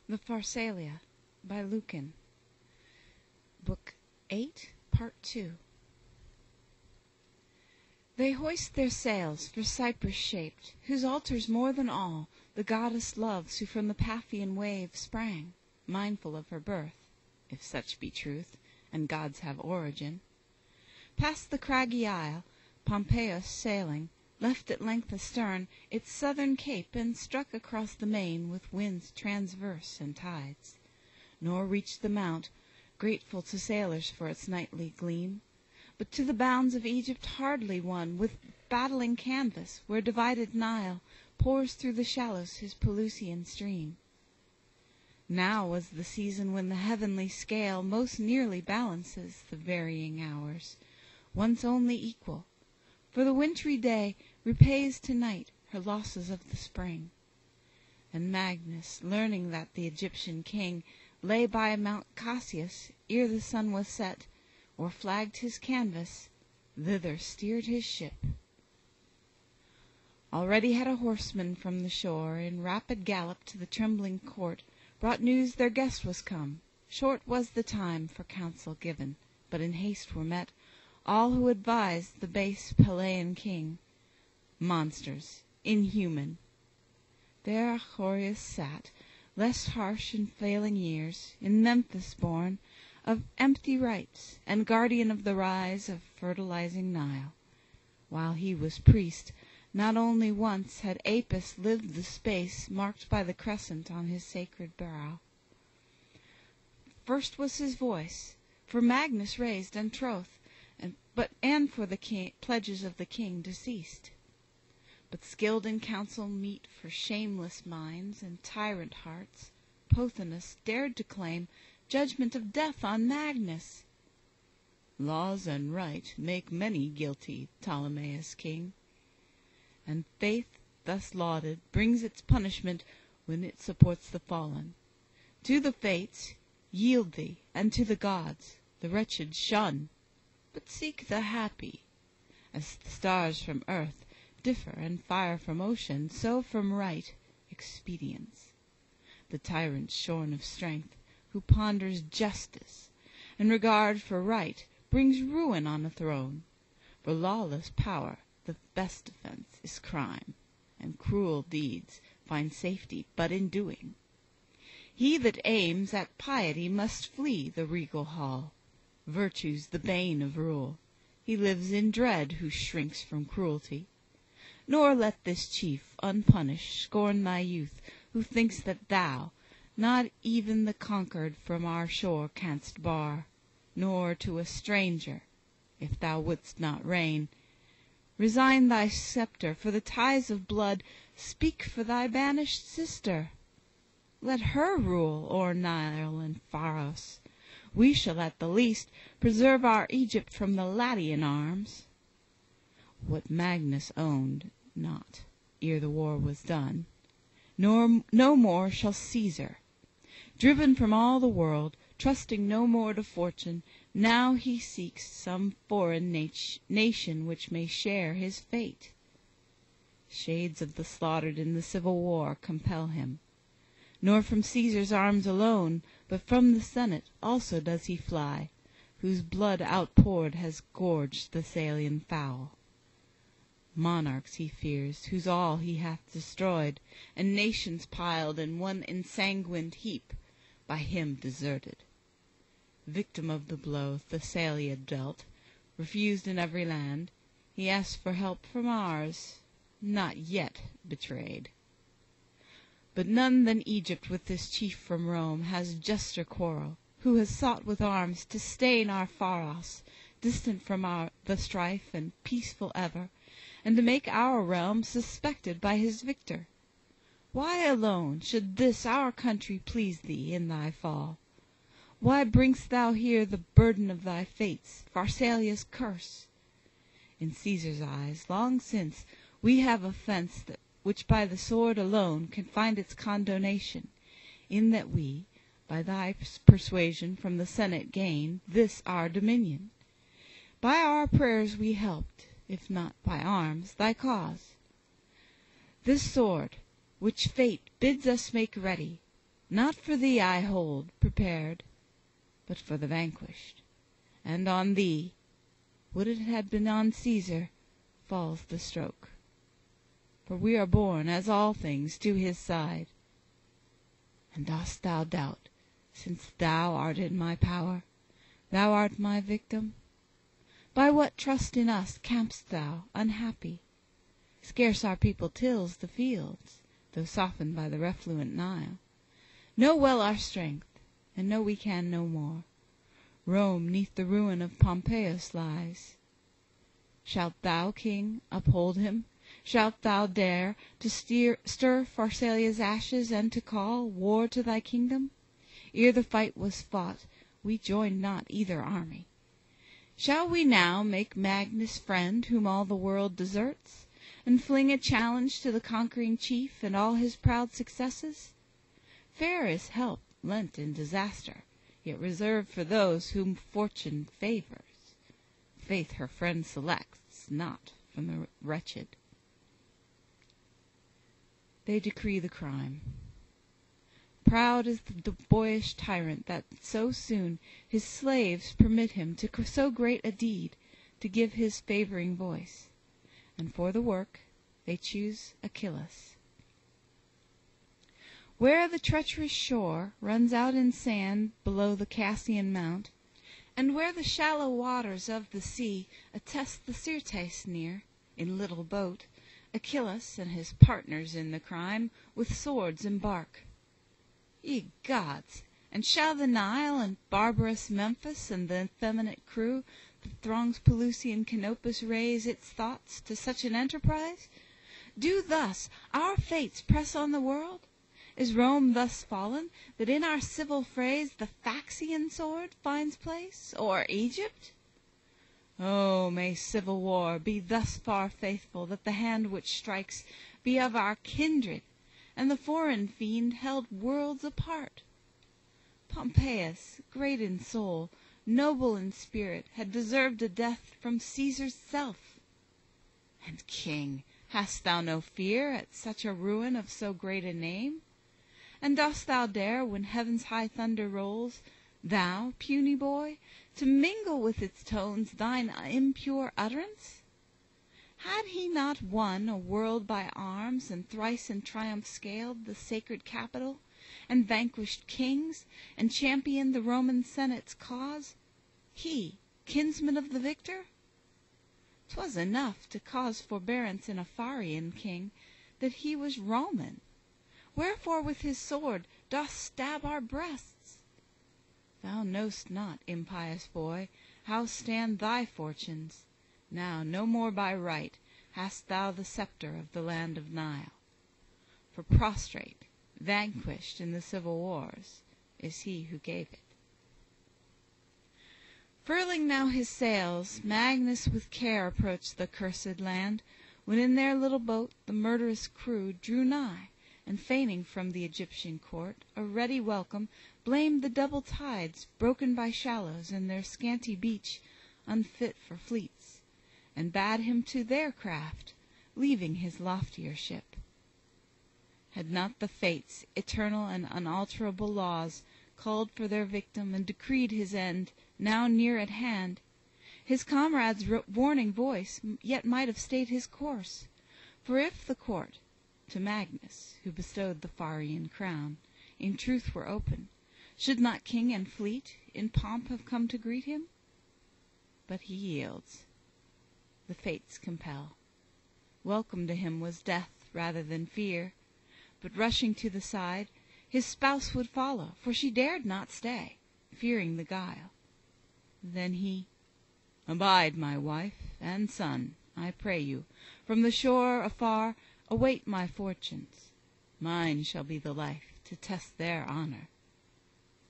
The Pharsalia by Lucan, Book VIII, Part 2. They hoist their sails for Cyprus shaped, whose altars more than all the goddess loves, who from the Paphian wave sprang, mindful of her birth, if such be truth, and gods have origin. Past the craggy isle, Pompeius sailing, left at length astern its southern cape, and struck across the main with winds transverse and tides, nor reached the mount, grateful to sailors for its nightly gleam, but to the bounds of Egypt hardly won, with battling canvas, where divided Nile pours through the shallows his Pelusian stream. Now was the season when the heavenly scale most nearly balances the varying hours, once only equal, for the wintry day repays to night her losses of the spring. And Magnus, learning that the Egyptian king lay by Mount Cassius ere the sun was set, or flagged his canvas, thither steered his ship. Already had a horseman from the shore, in rapid gallop to the trembling court, brought news their guest was come. Short was the time for counsel given, but in haste were met all who advised the base Pellaean king. Monsters, inhuman. There Achorius sat, less harsh in failing years, in Memphis born, of empty rites, and guardian of the rise of fertilizing Nile. While he was priest, not only once had Apis lived the space marked by the crescent on his sacred brow. First was his voice, for Magnus raised and troth, and for the pledges of the king deceased. But skilled in counsel meet for shameless minds and tyrant hearts, Pothinus dared to claim judgment of death on Magnus. Laws and right make many guilty, Ptolemaeus king, and faith thus lauded brings its punishment when it supports the fallen. To the fates yield thee, and to the gods the wretched shun, but seek the happy. As the stars from earth differ, and fire from ocean, so from right expedience. The tyrant shorn of strength, who ponders justice, and regard for right, brings ruin on a throne. For lawless power the best defense is crime, and cruel deeds find safety but in doing. He that aims at piety must flee the regal hall. Virtue's the bane of rule. He lives in dread who shrinks from cruelty. Nor let this chief, unpunished, scorn thy youth, who thinks that thou, not even the conquered from our shore canst bar, nor to a stranger, if thou wouldst not reign, resign thy sceptre for the ties of blood. Speak for thy banished sister. Let her rule o'er Nile and Pharos. We shall at the least preserve our Egypt from the Latian arms. What Magnus owned not ere the war was done, nor no more shall Caesar. Driven from all the world, trusting no more to fortune, now he seeks some foreign nation which may share his fate. Shades of the slaughtered in the civil war compel him. Nor from Caesar's arms alone, but from the Senate also does he fly, whose blood outpoured has gorged the Thessalian fowl. Monarchs he fears, whose all he hath destroyed, and nations piled in one ensanguined heap, by him deserted. Victim of the blow Thessalia dealt, refused in every land, he asked for help from ours, not yet betrayed. But none than Egypt with this chief from Rome has juster quarrel, who has sought with arms to stain our Pharos, distant from the strife and peaceful ever, and to make our realm suspected by his victor. Why alone should this our country please thee in thy fall? Why bring'st thou here the burden of thy fates, Pharsalia's curse? In Caesar's eyes, long since, we have offence which by the sword alone can find its condonation, in that we, by thy persuasion from the Senate gain this our dominion. By our prayers we helped, if not by arms, thy cause. This sword, which fate bids us make ready, Not for thee I hold prepared, but for the vanquished, and on thee, would it had been on Caesar, falls the stroke. For we are born, as all things, to his side. And dost thou doubt, since thou art in my power, thou art my victim? By what trust in us camp'st thou, unhappy? Scarce our people tills the fields, though softened by the refluent Nile. Know well our strength, and know we can no more. Rome 'neath the ruin of Pompeius lies. Shalt thou, king, uphold him? Shalt thou dare to stir Pharsalia's ashes, and to call war to thy kingdom? Ere the fight was fought, we joined not either army. Shall we now make Magnus friend whom all the world deserts, and fling a challenge to the conquering chief and all his proud successes? Fair is help lent in disaster, yet reserved for those whom fortune favors. Faith her friend selects, not from the wretched. They decree the crime. Proud is the boyish tyrant that so soon his slaves permit him to so great a deed to give his favoring voice, and for the work they choose Achilles. Where the treacherous shore runs out in sand below the Cassian mount, and where the shallow waters of the sea attest the Syrtes near, in little boat, Achilles and his partners in the crime with swords embark. Ye gods! And shall the Nile and barbarous Memphis and the effeminate crew that throngs Pelusian Canopus raise its thoughts to such an enterprise? Do thus our fates press on the world? Is Rome thus fallen, that in our civil phrase the Phaxian sword finds place, or Egypt? Oh, may civil war be thus far faithful, that the hand which strikes be of our kindred, and the foreign fiend held worlds apart. Pompeius, great in soul, noble in spirit, had deserved a death from Caesar's self. And, king, hast thou no fear at such a ruin of so great a name? And dost thou dare, when heaven's high thunder rolls, thou, puny boy, to mingle with its tones thine impure utterance? Had he not won a world by arms, and thrice in triumph scaled the sacred Capitol, and vanquished kings, and championed the Roman Senate's cause? He, kinsman of the victor? 'Twas enough to cause forbearance in a Pharian king, that he was Roman. Wherefore with his sword dost stab our breasts? Thou know'st not, impious boy, how stand thy fortunes. Now no more by right hast thou the scepter of the land of Nile. For prostrate, vanquished in the civil wars, is he who gave it. Furling now his sails, Magnus with care approached the cursed land, when in their little boat the murderous crew drew nigh, and feigning from the Egyptian court a ready welcome, blamed the double tides broken by shallows and their scanty beach unfit for fleets, and bade him to their craft, leaving his loftier ship. Had not the fates, eternal and unalterable laws, called for their victim and decreed his end, now near at hand, his comrade's warning voice yet might have stayed his course. For if the court, to Magnus, who bestowed the Pharian crown, in truth were open, should not king and fleet in pomp have come to greet him? But he yields. The fates compel. Welcome to him was death rather than fear. But rushing to the side, his spouse would follow, for she dared not stay, fearing the guile. Then he, "Abide, my wife and son, I pray you, from the shore afar, await my fortunes. Mine shall be the life to test their honor."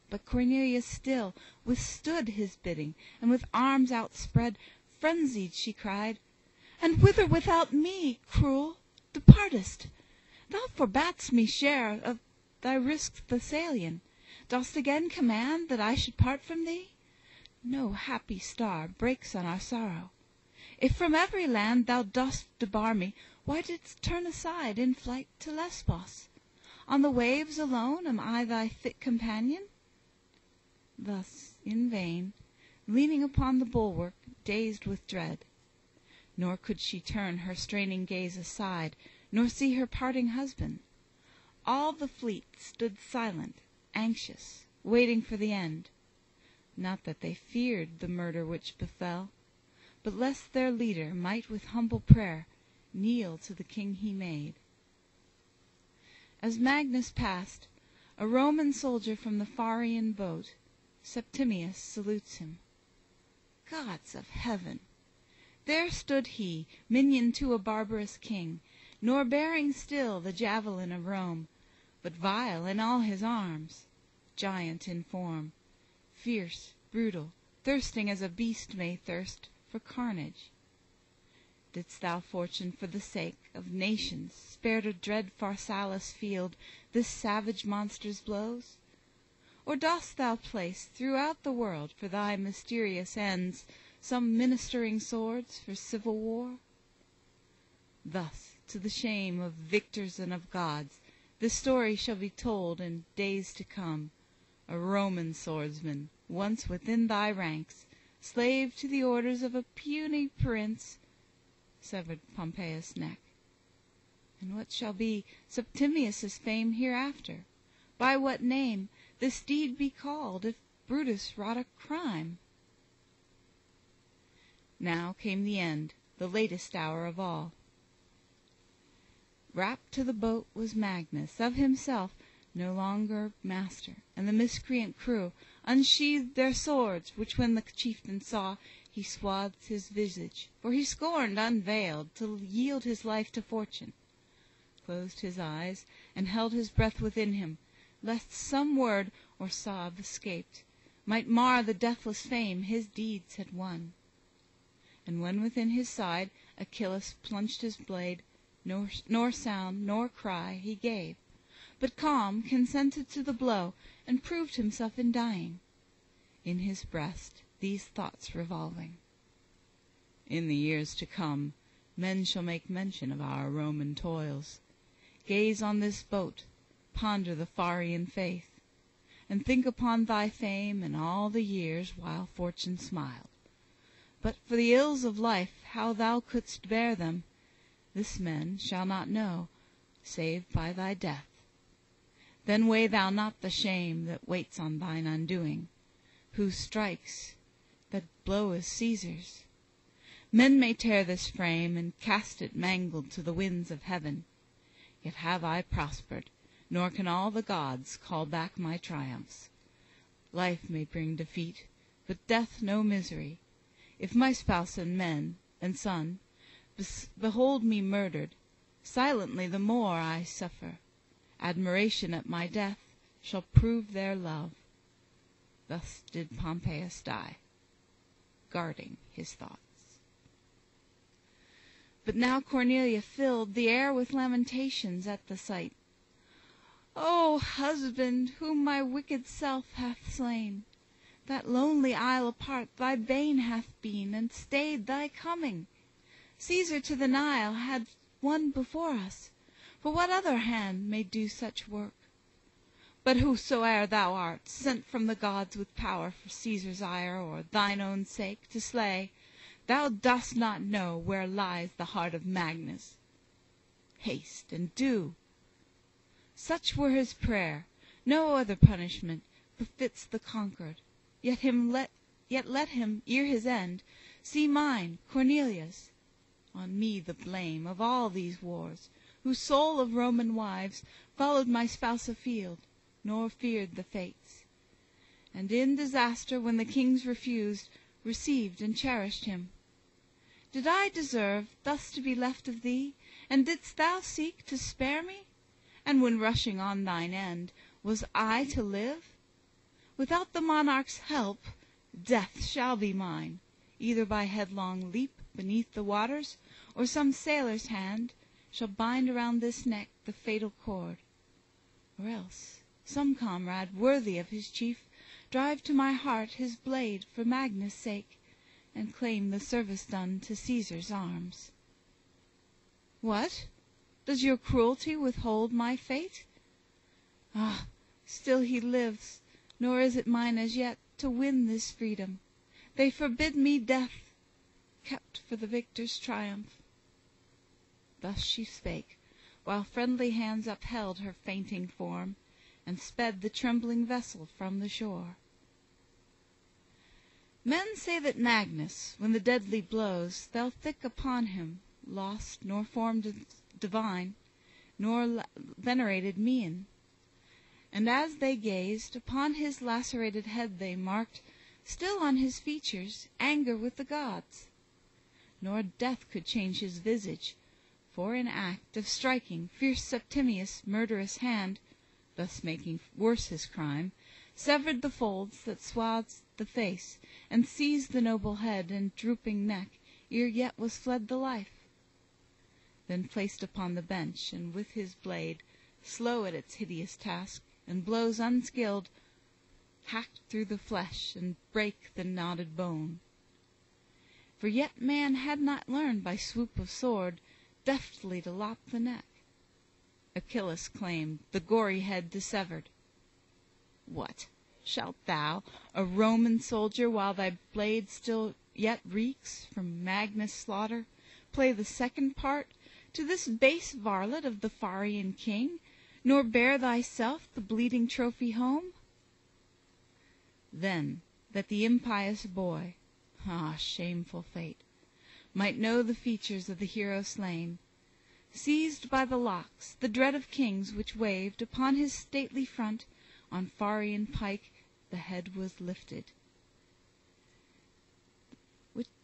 But Cornelia still withstood his bidding, and with arms outspread, frenzied, she cried, "And whither without me, cruel, departest? Thou forbadst me share of thy risked Thessalian. Dost again command that I should part from thee? No happy star breaks on our sorrow. If from every land thou dost debar me, why didst turn aside in flight to Lesbos? On the waves alone am I thy fit companion? Thus, in vain, leaning upon the bulwark, dazed with dread. Nor could she turn her straining gaze aside, nor see her parting husband. All the fleet stood silent, anxious, waiting for the end. Not that they feared the murder which befell, but lest their leader might with humble prayer kneel to the king he made. As Magnus passed, a Roman soldier from the Pharian boat, Septimius, salutes him. Gods of heaven! There stood he, minion to a barbarous king, nor bearing still the javelin of Rome, but vile in all his arms, giant in form, fierce, brutal, thirsting as a beast may thirst for carnage. Didst thou, fortune, for the sake of nations, spare to dread Pharsalia's field this savage monster's blows? Or dost thou place throughout the world for thy mysterious ends some ministering swords for civil war? Thus, to the shame of victors and of gods, this story shall be told in days to come. A Roman swordsman, once within thy ranks, slave to the orders of a puny prince, severed Pompeius' neck. And what shall be Septimius' fame hereafter? By what name this deed be called, if Brutus wrought a crime? Now came the end, the latest hour of all. Wrapped to the boat was Magnus, of himself no longer master, and the miscreant crew unsheathed their swords, which when the chieftain saw, he swathed his visage, for he scorned unveiled to yield his life to fortune, closed his eyes, and held his breath within him, lest some word or sob escaped might mar the deathless fame his deeds had won. And when within his side Achilles plunged his blade, nor sound nor cry he gave, but calm consented to the blow, and proved himself in dying, in his breast these thoughts revolving. In the years to come, men shall make mention of our Roman toils, gaze on this boat, ponder the Pharian faith, and think upon thy fame in all the years while fortune smiled. But for the ills of life, how thou couldst bear them, this men shall not know, save by thy death. Then weigh thou not the shame that waits on thine undoing, whose strikes, that blow is Caesar's. Men may tear this frame, and cast it mangled to the winds of heaven. Yet have I prospered, nor can all the gods call back my triumphs. Life may bring defeat, but death no misery. If my spouse and men and son behold me murdered, silently the more I suffer. Admiration at my death shall prove their love. Thus did Pompeius die, guarding his thoughts. But now Cornelia filled the air with lamentations at the sight. O husband, whom my wicked self hath slain, that lonely isle apart thy bane hath been, and stayed thy coming. Caesar to the Nile had one before us, for what other hand may do such work? But whosoe'er thou art, sent from the gods with power for Caesar's ire, or thine own sake, to slay, thou dost not know where lies the heart of Magnus. Haste and do. Such were his prayer. No other punishment befits the conquered. Yet let him, ere his end, see mine, Cornelia's. On me the blame of all these wars, whose soul of Roman wives followed my spouse afield, nor feared the fates, and in disaster, when the kings refused, received and cherished him. Did I deserve thus to be left of thee, and didst thou seek to spare me? And when rushing on thine end, was I to live? Without the monarch's help, death shall be mine, either by headlong leap beneath the waters, or some sailor's hand shall bind around this neck the fatal cord, or else some comrade worthy of his chief drive to my heart his blade for Magnus' sake, and claim the service done to Caesar's arms. What? Does your cruelty withhold my fate? Ah, still he lives, nor is it mine as yet to win this freedom. They forbid me death, kept for the victor's triumph." Thus she spake, while friendly hands upheld her fainting form, and sped the trembling vessel from the shore. Men say that Magnus, when the deadly blows fell thick upon him, lost nor form divine, nor venerated mien. And as they gazed upon his lacerated head, they marked, still on his features, anger with the gods. Nor death could change his visage, for in act of striking, fierce Septimius' murderous hand, thus making worse his crime, severed the folds that swathed the face, and seized the noble head and drooping neck, ere yet was fled the life. Then placed upon the bench, and with his blade, slow at its hideous task, and blows unskilled, hacked through the flesh, and brake the knotted bone. For yet man had not learned by swoop of sword deftly to lop the neck. Achilles claimed the gory head dissevered. "What, shalt thou, a Roman soldier, while thy blade still yet reeks from Magnus' slaughter, play the second part to this base varlet of the Pharian king, nor bear thyself the bleeding trophy home?" Then that the impious boy, ah, shameful fate, might know the features of the hero slain, seized by the locks, the dread of kings which waved upon his stately front, on Pharian pike the head was lifted,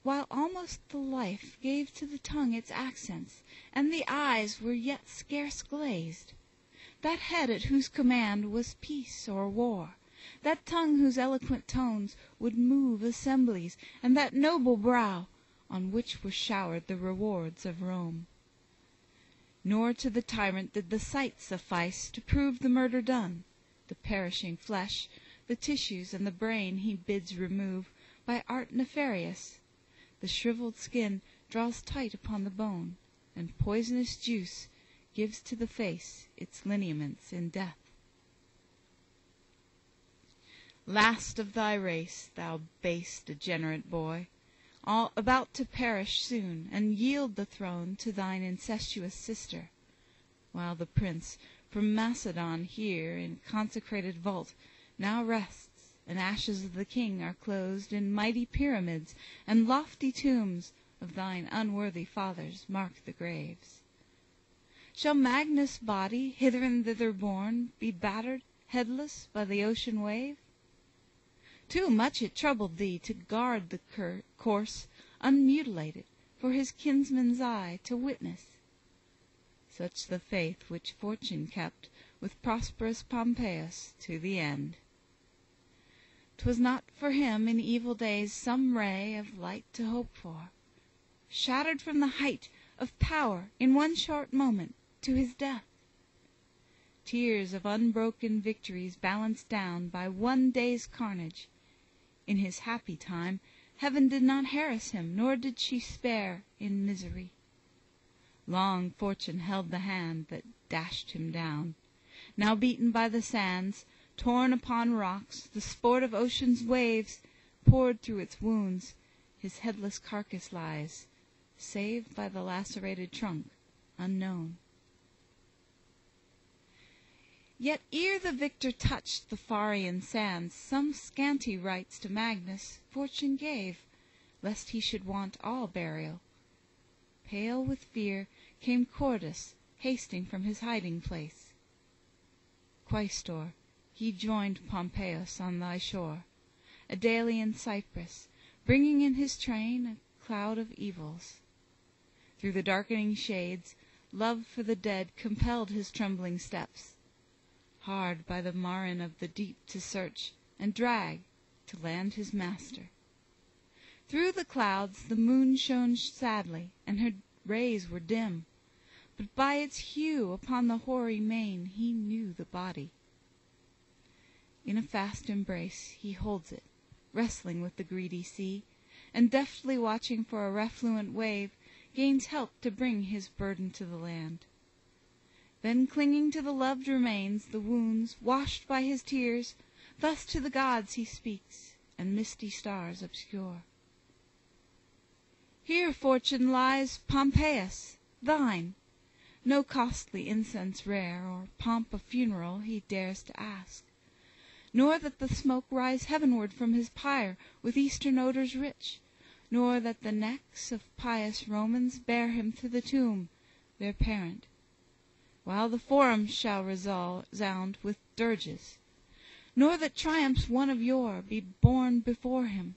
while almost the life gave to the tongue its accents, and the eyes were yet scarce glazed. That head at whose command was peace or war, that tongue whose eloquent tones would move assemblies, and that noble brow on which were showered the rewards of Rome. Nor to the tyrant did the sight suffice to prove the murder done. The perishing flesh, the tissues, and the brain he bids remove by art nefarious. The shriveled skin draws tight upon the bone, and poisonous juice gives to the face its lineaments in death. Last of thy race, thou base degenerate boy, all about to perish soon, and yield the throne to thine incestuous sister, while the prince from Macedon here in consecrated vault now rests, and ashes of the king are closed in mighty pyramids, and lofty tombs of thine unworthy fathers mark the graves. Shall Magnus' body, hither and thither borne, be battered, headless, by the ocean wave? Too much it troubled thee to guard the corse unmutilated, for his kinsman's eye to witness. Such the faith which fortune kept with prosperous Pompeius to the end. 'Twas not for him in evil days some ray of light to hope for, shattered from the height of power in one short moment to his death. Tears of unbroken victories balanced down by one day's carnage. In his happy time heaven did not harass him, nor did she spare in misery. Long fortune held the hand that dashed him down. Now beaten by the sands, torn upon rocks, the sport of ocean's waves, poured through its wounds, his headless carcass lies, saved by the lacerated trunk, unknown. Yet ere the victor touched the Pharian sands, some scanty rites to Magnus fortune gave, lest he should want all burial. Pale with fear came Cordus, hasting from his hiding place. Quaestor, he joined Pompeius on thy shore, a Delian cypress, bringing in his train a cloud of evils. Through the darkening shades, love for the dead compelled his trembling steps, hard by the marine of the deep to search, and drag to land his master. Through the clouds the moon shone sadly, and her rays were dim, but by its hue upon the hoary main he knew the body. In a fast embrace he holds it, wrestling with the greedy sea, and deftly watching for a refluent wave, gains help to bring his burden to the land. Then clinging to the loved remains, the wounds washed by his tears, thus to the gods he speaks, and misty stars obscure. Here, Fortune, lies Pompeius, thine. No costly incense rare, or pomp of funeral he dares to ask, nor that the smoke rise heavenward from his pyre with eastern odors rich, nor that the necks of pious Romans bear him to the tomb, their parent, while the forum shall resound with dirges, nor that triumphs won of yore be borne before him,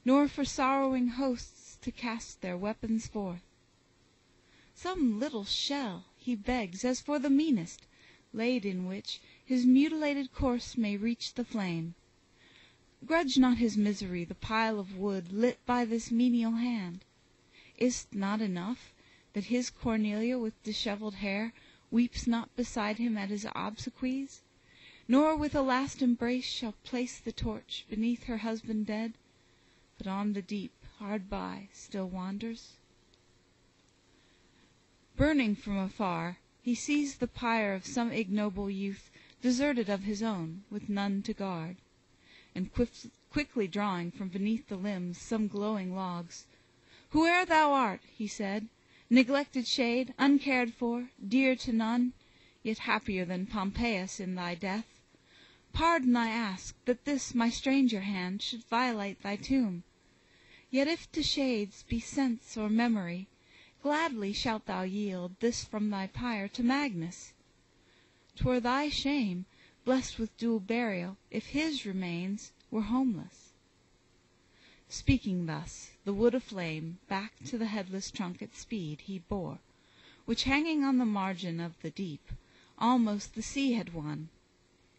nor for sorrowing hosts to cast their weapons forth. Some little shell he begs, as for the meanest, laid in which his mutilated corse may reach the flame. Grudge not his misery the pile of wood lit by this menial hand. Is't not enough that his Cornelia with dishevelled hair weeps not beside him at his obsequies, nor with a last embrace shall place the torch beneath her husband dead, but on the deep hard by still wanders? Burning from afar, he sees the pyre of some ignoble youth, deserted of his own, with none to guard, and quickly drawing from beneath the limbs some glowing logs. "Whoe'er thou art," he said, "neglected shade, uncared for, dear to none, yet happier than Pompeius in thy death, pardon I ask, that this my stranger hand should violate thy tomb. Yet if to shades be sense or memory, gladly shalt thou yield this from thy pyre to Magnus. 'Twere thy shame, blessed with dual burial, if his remains were homeless." Speaking thus, the wood aflame back to the headless trunk at speed he bore, which hanging on the margin of the deep, almost the sea had won.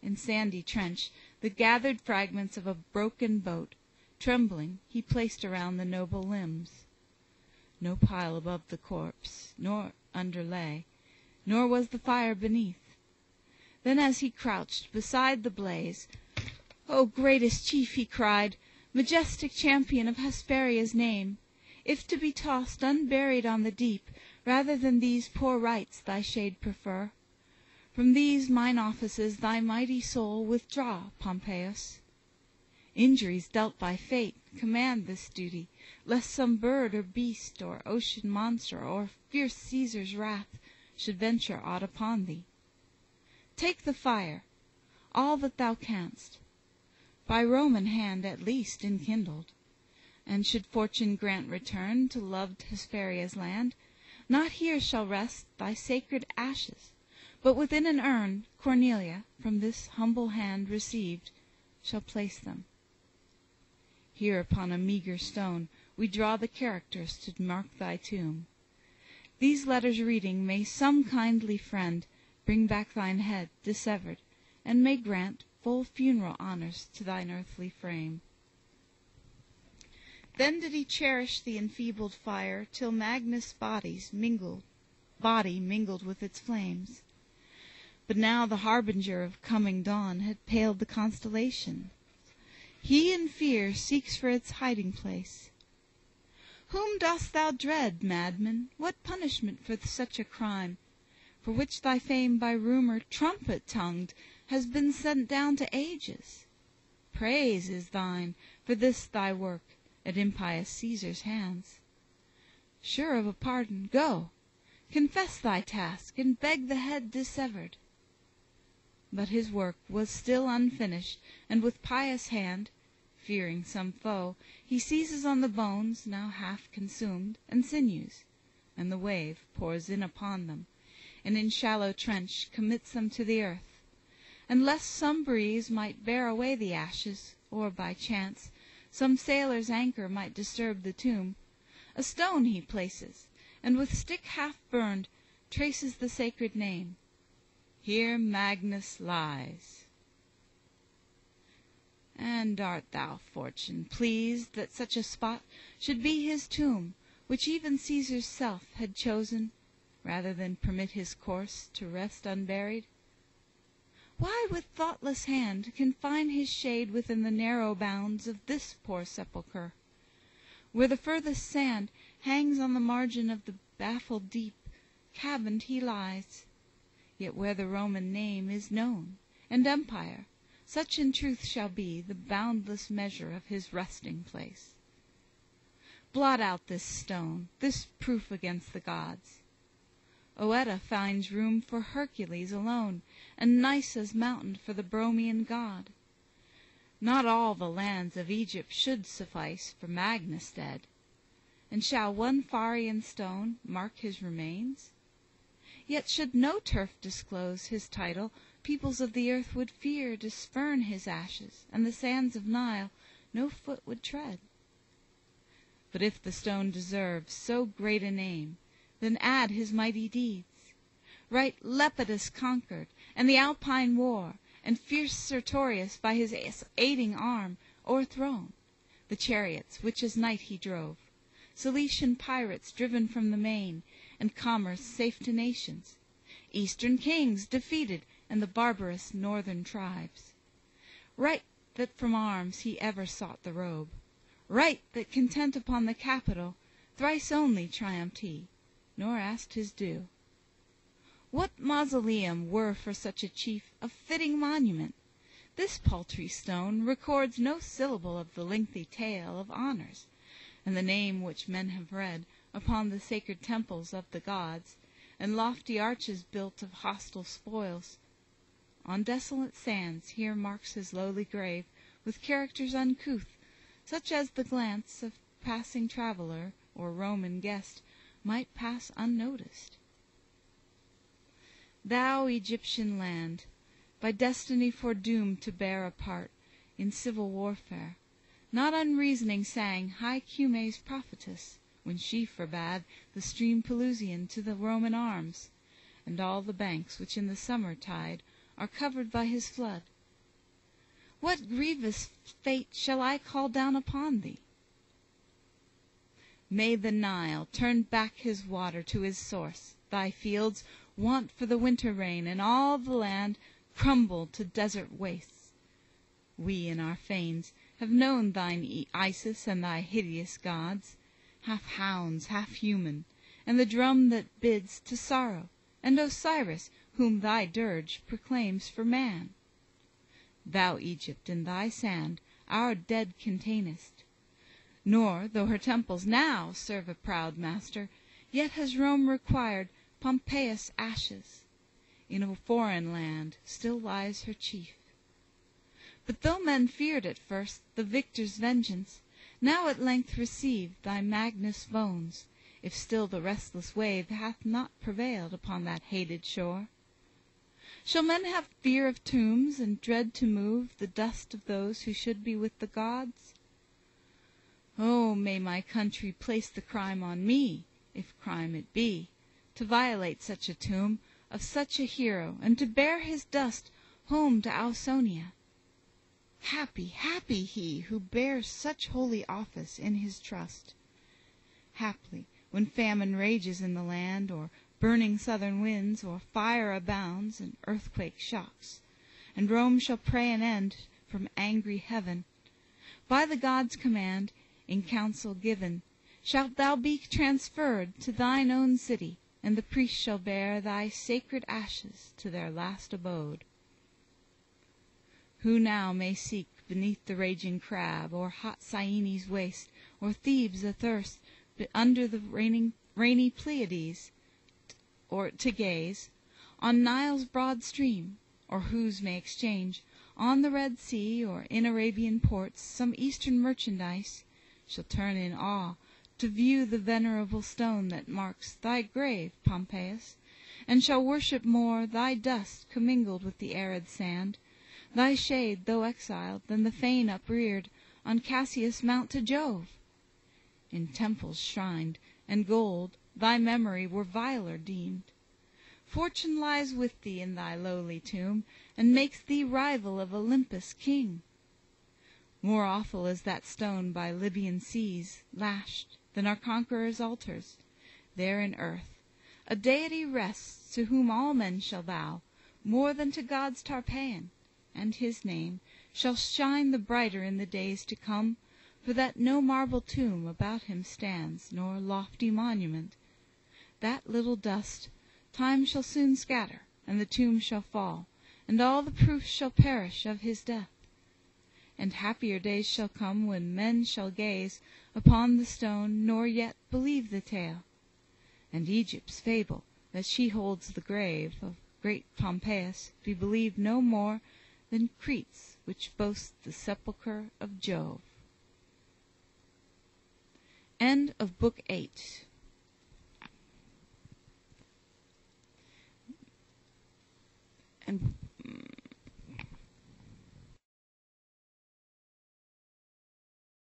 In sandy trench the gathered fragments of a broken boat, trembling, he placed around the noble limbs. No pile above the corpse, nor under lay, nor was the fire beneath. Then as he crouched beside the blaze, "O greatest chief," he cried, "majestic champion of Hesperia's name, if to be tossed unburied on the deep, rather than these poor rites thy shade prefer, from these mine offices thy mighty soul withdraw, Pompeius. Injuries dealt by fate command this duty, lest some bird or beast or ocean monster or fierce Caesar's wrath should venture aught upon thee. Take the fire, all that thou canst, by Roman hand at least enkindled, and should fortune grant return to loved Hesperia's land, not here shall rest thy sacred ashes, but within an urn Cornelia, from this humble hand received, shall place them. Here upon a meagre stone we draw the characters to mark thy tomb. These letters reading, may some kindly friend bring back thine head dissevered, and may grant full funeral honors to thine earthly frame." Then did he cherish the enfeebled fire till Magnus' body mingled with its flames. But now the harbinger of coming dawn had paled the constellation. He in fear seeks for its hiding place. "Whom dost thou dread, madman? What punishment for such a crime, for which thy fame by rumor trumpet-tongued has been sent down to ages? Praise is thine for this thy work at impious Caesar's hands. Sure of a pardon, go, confess thy task, and beg the head dissevered." But his work was still unfinished, and with pious hand, fearing some foe, he seizes on the bones, now half consumed, and sinews, and the wave pours in upon them, and in shallow trench commits them to the earth. And lest some breeze might bear away the ashes, or by chance some sailor's anchor might disturb the tomb, a stone he places, and with stick half burned traces the sacred name, "Here Magnus lies." And art thou, Fortune, pleased that such a spot should be his tomb, which even Caesar's self had chosen, rather than permit his corse to rest unburied? Why with thoughtless hand confine his shade within the narrow bounds of this poor sepulchre, where the furthest sand hangs on the margin of the baffled deep? Cabined he lies, Yet where the Roman name is known, and empire, such in truth shall be the boundless measure of his resting place. Blot out this stone, this proof against the gods. Oeta finds room for Hercules alone, and Nysa's mountain for the Bromian god. Not all the lands of Egypt should suffice for Magnus dead. And shall one Pharian stone mark his remains? Yet should no turf disclose his title, peoples of the earth would fear to spurn his ashes, and the sands of Nile no foot would tread. But if the stone deserves so great a name, then add his mighty deeds. Write Lepidus conquered, and the Alpine war, and fierce Sertorius by his aiding arm o'erthrown, the chariots which as night he drove, Cilician pirates driven from the main, and commerce safe to nations, eastern kings defeated, and the barbarous northern tribes. Write that from arms he ever sought the robe. Write that content upon the Capitol thrice only triumphed he, nor asked his due. What mausoleum were for such a chief a fitting monument? This paltry stone records no syllable of the lengthy tale of honors, and the name which men have read upon the sacred temples of the gods, and lofty arches built of hostile spoils. On desolate sands here marks his lowly grave, with characters uncouth, such as the glance of passing traveller or Roman guest might pass unnoticed. Thou Egyptian land, by destiny foredoomed to bear a part in civil warfare, not unreasoning sang high Cumae's prophetess, when she forbade the stream Pelusian to the Roman arms, and all the banks which in the summer tide are covered by his flood. What grievous fate shall I call down upon thee? May the Nile turn back his water to his source, thy fields want for the winter rain, and all the land crumble to desert wastes. We in our fanes have known thine Isis and thy hideous gods, half hounds, half human, and the drum that bids to sorrow, and Osiris, whom thy dirge proclaims for man. Thou Egypt, in thy sand our dead containest. Nor, though her temples now serve a proud master, yet has Rome required Pompeius' ashes. In a foreign land still lies her chief. But though men feared at first the victor's vengeance, now at length receive thy Magnus' bones, if still the restless wave hath not prevailed upon that hated shore. Shall men have fear of tombs, and dread to move the dust of those who should be with the gods? Oh, may my country place the crime on me, if crime it be, to violate such a tomb of such a hero, and to bear his dust home to Ausonia. Happy, happy he who bears such holy office in his trust. Haply, when famine rages in the land, or burning southern winds, or fire abounds, and earthquake shocks, and Rome shall pray an end from angry heaven, by the gods' command, in council given, shalt thou be transferred to thine own city, and the priests shall bear thy sacred ashes to their last abode. Who now may seek beneath the raging crab, or hot Syene's waste, or Thebes athirst, under the rainy Pleiades, or to gaze on Nile's broad stream, or whose may exchange on the Red Sea, or in Arabian ports, some eastern merchandise, shall turn in awe to view the venerable stone that marks thy grave, Pompeius, and shall worship more thy dust commingled with the arid sand, thy shade, though exiled, than the fane upreared on Cassius' mount to Jove. In temples shrined and gold thy memory were viler deemed. Fortune lies with thee in thy lowly tomb, and makes thee rival of Olympus' king. More awful is that stone by Libyan seas lashed than our conquerors' altars. There in earth a deity rests, to whom all men shall bow, more than to God's Tarpeian, and his name shall shine the brighter in the days to come, for that no marble tomb about him stands, nor lofty monument. That little dust time shall soon scatter, and the tomb shall fall, and all the proofs shall perish of his death. And happier days shall come when men shall gaze upon the stone, nor yet believe the tale, and Egypt's fable, that she holds the grave of great Pompeius, be believed no more than Crete's, which boasts the sepulchre of Jove. End of Book 8. And